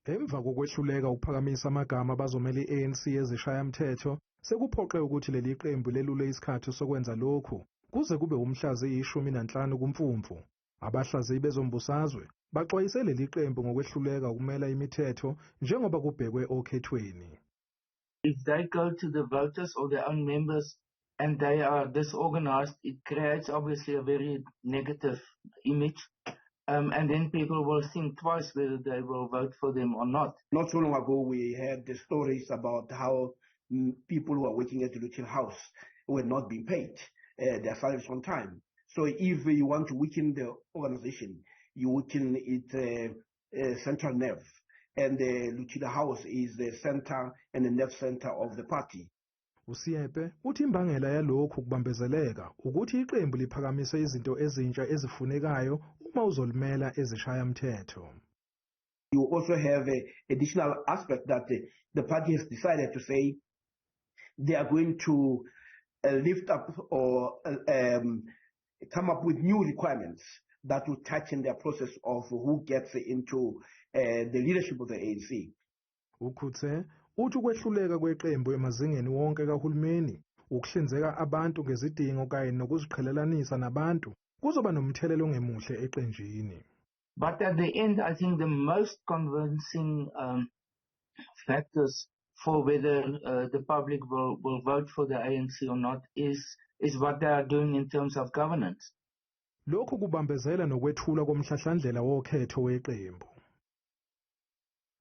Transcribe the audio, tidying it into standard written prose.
Emva kokwehluleka ukuphakamisa amagama abazomela i-ANC Ezishayamthetho, sekuphoqe ukuthi leli qembu lelule isikhathi sokwenza lokhu kuze kube umhla ziyi-15 kuMfumfu. Abahlaziyi bezombusazwe baxwayise leli qembu ngokwehluleka ukumela imithetho njengoba kubhekwe okhethweni. If they go to the voters or their own members and they are disorganized, it creates obviously a very negative image. And then people will think twice whether they will vote for them or not. Not so long ago, we had the stories about how people who are working at the Luchil House were not being paid their salaries on time. So if you want to weaken the organization, you weaken its central nerve. And the Luchil House is the center and the nerve center of the party. Usiepe uthi imbangela yalokhu kubambezeleka ukuthi iqembu liphakamise izinto ezintsha ezifunekayo uma uzolimela ezishayamthetho. You also have an additional aspect that the party has decided to say they are going to lift up or come up with new requirements that will touch in their process of who gets into the leadership of the ANC. Ukhuthe uthi ukwehluleka kweqembu emazingeni wonke kaHulumeni ukuhlinzeka abantu ngezidingo kanye nokuziqhelelanisa nabantu kuzoba nomthelela ongemuhle eqenjini. But at the end, I think the most convincing factors for whether the public will vote for the ANC or not is what they are doing in terms of governance. Lokhu kubambezela nokwethula komhlahlandlela wokhetho weqembu.